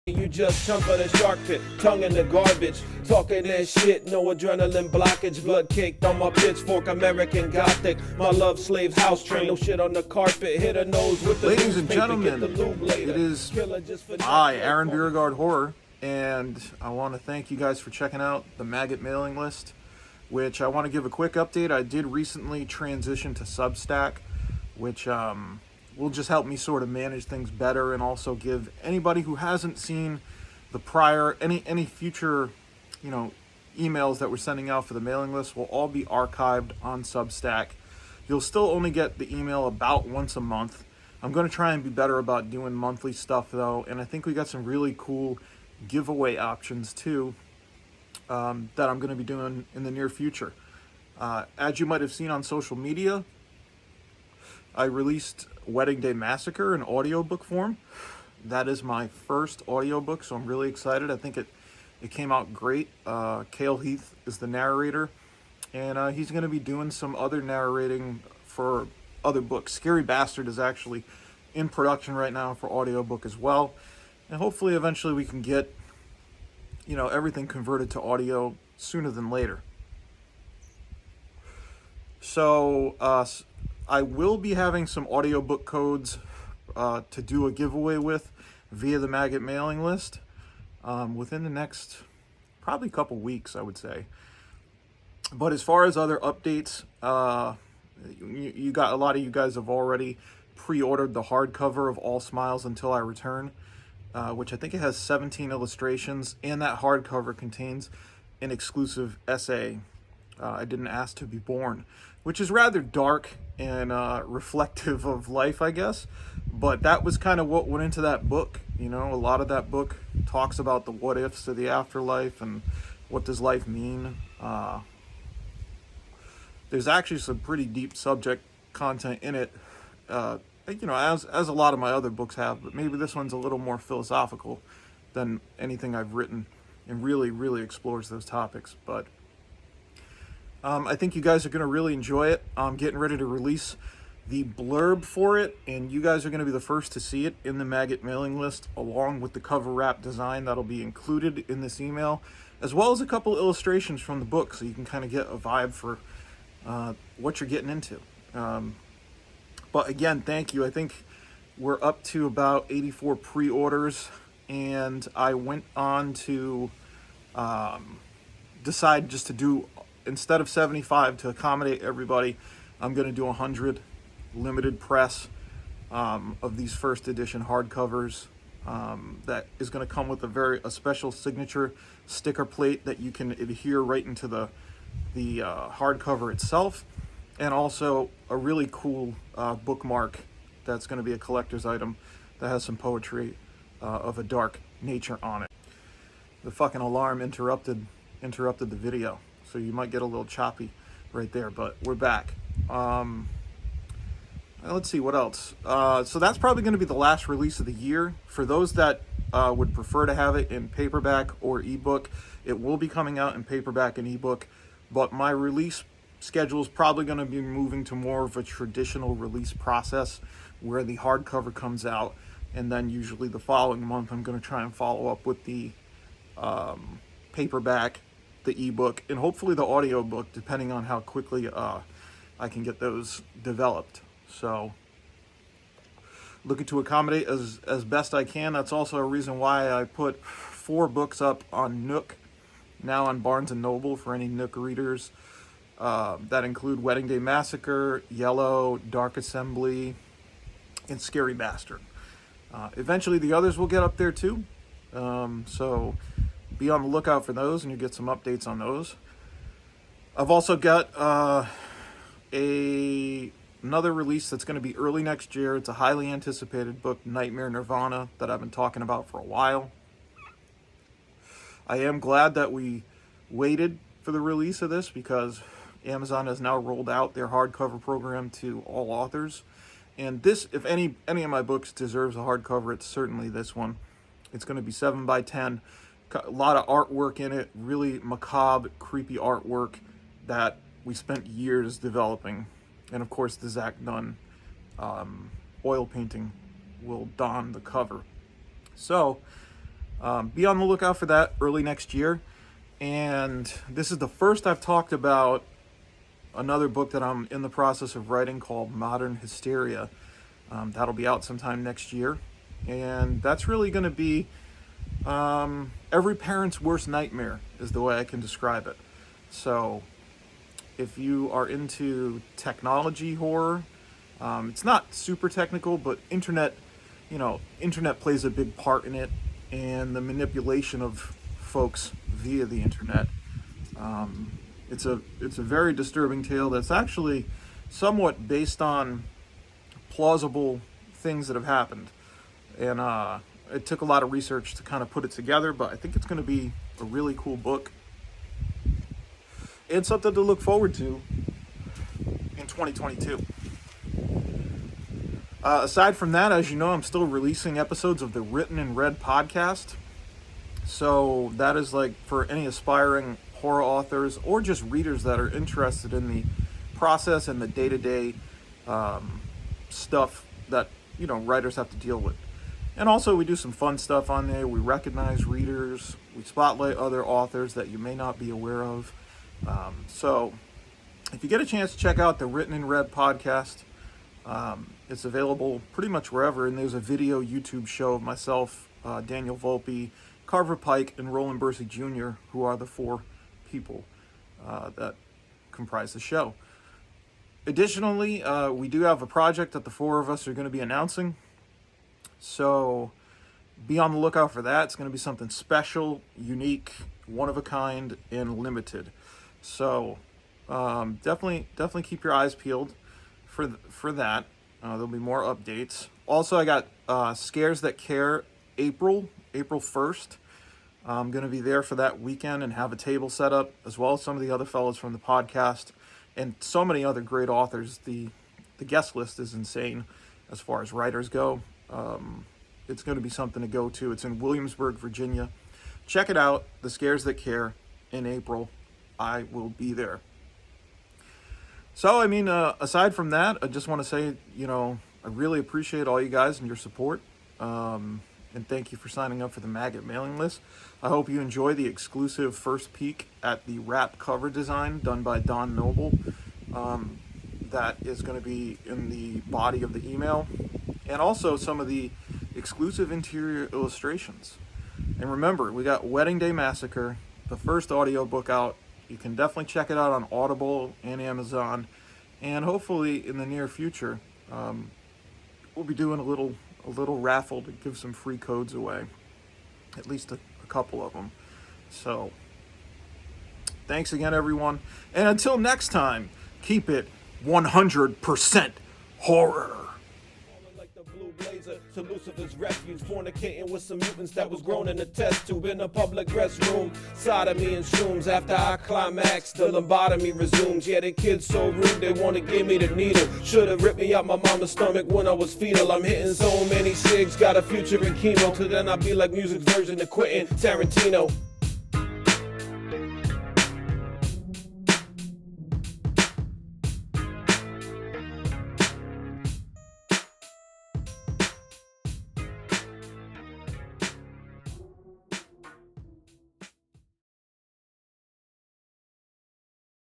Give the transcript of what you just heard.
You just chump of the shark pit, tongue in the garbage, talking that shit, no adrenaline blockage, blood caked on my pitchfork, American Gothic, my love slave house train, no shit on the carpet, hit her nose with the Ladies and newspaper, gentlemen, get the lube later. it is Killer just for I, Aaron Beauregard Horror, and I want to thank you guys for checking out the MAGGOT mailing list, which I want to give a quick update. I did recently transition to Substack, which will just help me sort of manage things better, and also give anybody who hasn't seen the prior, any future, emails that we're sending out for the mailing list will all be archived on Substack. You'll still only get the email about once a month. I'm going to try and be better about doing monthly stuff though, and I think we got some really cool giveaway options too that I'm going to be doing in the near future. As you might have seen on social media, I released Wedding Day Massacre in audiobook form. That is my first audiobook, so I'm really excited. I think it came out great. Cale Heath is the narrator, and he's going to be doing some other narrating for other books. Scary Bastard is actually in production right now for audiobook as well, and hopefully eventually we can get everything converted to audio sooner than later. So I will be having some audiobook codes to do a giveaway with via the MAGGOT mailing list within the next probably couple weeks, I would say. But as far as other updates, you got a lot of you guys have already pre-ordered the hardcover of All Smiles Until I Return, which I think it has 17 illustrations, and that hardcover contains an exclusive essay, I Didn't Ask to Be Born, which is rather dark and reflective of life, I guess. But that was kind of what went into that book. A lot of that book talks about the what ifs of the afterlife and what does life mean. There's actually some pretty deep subject content in it, as a lot of my other books have, but maybe this one's a little more philosophical than anything I've written, and really, really explores those topics. But I think you guys are going to really enjoy it. I'm getting ready to release the blurb for it, and you guys are going to be the first to see it in the MAGGOT mailing list, along with the cover wrap design that'll be included in this email, as well as a couple illustrations from the book, so you can kind of get a vibe for what you're getting into. But again, thank you. I think we're up to about 84 pre-orders, and I went on to decide just to do, instead of 75 to accommodate everybody, I'm going to do 100 limited press of these first edition hardcovers. That is going to come with a special signature sticker plate that you can adhere right into the hardcover itself, and also a really cool bookmark that's going to be a collector's item that has some poetry of a dark nature on it. The fucking alarm interrupted the video, so you might get a little choppy right there, but we're back. Let's see what else. So that's probably going to be the last release of the year. For those that would prefer to have it in paperback or ebook, it will be coming out in paperback and ebook, but my release schedule is probably going to be moving to more of a traditional release process, where the hardcover comes out, and then usually the following month I'm going to try and follow up with the paperback, the ebook, and hopefully the audiobook, depending on how quickly I can get those developed. So looking to accommodate as best I can. That's also a reason why I put 4 books up on Nook, now on Barnes & Noble for any Nook readers. That include Wedding Day Massacre, Yellow, Dark Assembly, and Scary Bastard. Eventually the others will get up there too. So be on the lookout for those, and you get some updates on those. I've also got another release that's going to be early next year. It's a highly anticipated book, Nightmare Nirvana, that I've been talking about for a while. I am glad that we waited for the release of this, because Amazon has now rolled out their hardcover program to all authors. And this, if any of my books deserves a hardcover, it's certainly this one. It's going to be 7x10. A lot of artwork in it, really macabre, creepy artwork that we spent years developing. And of course, the Zach Dunn oil painting will don the cover. So Be on the lookout for that early next year. And this is the first I've talked about another book that I'm in the process of writing called Modern Hysteria. That'll be out sometime next year. And that's really going to be every parent's worst nightmare is the way I can describe it. So if you are into technology horror, it's not super technical, but internet plays a big part in it, and the manipulation of folks via the internet. It's a very disturbing tale that's actually somewhat based on plausible things that have happened. And it took a lot of research to kind of put it together, but I think it's going to be a really cool book. And something to look forward to in 2022. Aside from that, as you know, I'm still releasing episodes of the Written and Read podcast. So that is like for any aspiring horror authors or just readers that are interested in the process and the day-to-day stuff that, writers have to deal with. And also we do some fun stuff on there. We recognize readers. We spotlight other authors that you may not be aware of. So if you get a chance to check out the Written and Read podcast, it's available pretty much wherever. And there's a video YouTube show of myself, Daniel Volpe, Carver Pike, and Roland Bursey Jr., who are the four people that comprise the show. Additionally, we do have a project that the four of us are going to be announcing. So be on the lookout for that. It's going to be something special, unique, one of a kind, and limited. So definitely keep your eyes peeled for that. There'll be more updates. Also, I got Scares That Care April 1st. I'm going to be there for that weekend and have a table set up, as well as some of the other fellows from the podcast and so many other great authors. The guest list is insane as far as writers go. It's going to be something to go to. It's in Williamsburg, Virginia. Check it out, The Scares That Care, in April. I will be there. So, aside from that, I just want to say, I really appreciate all you guys and your support. And thank you for signing up for the MAGGOT mailing list. I hope you enjoy the exclusive first peek at the wrap cover design done by Don Noble. That is going to be in the body of the email. And also some of the exclusive interior illustrations. And remember, we got Wedding Day Massacre, the first audiobook out. You can definitely check it out on Audible and Amazon. And hopefully in the near future, we'll be doing a little raffle to give some free codes away. At least a couple of them. So, thanks again, everyone. And until next time, keep it 100% horror. To Lucifer's refuge, fornicating with some mutants that was grown in a test tube in a public restroom. Sodomy and shrooms. After I climax, the lobotomy resumes. Yeah, the kids so rude, they wanna give me the needle. Should've ripped me out my mama's stomach when I was fetal. I'm hitting so many cigs, got a future in chemo. Till then I'll be like music's version of Quentin Tarantino.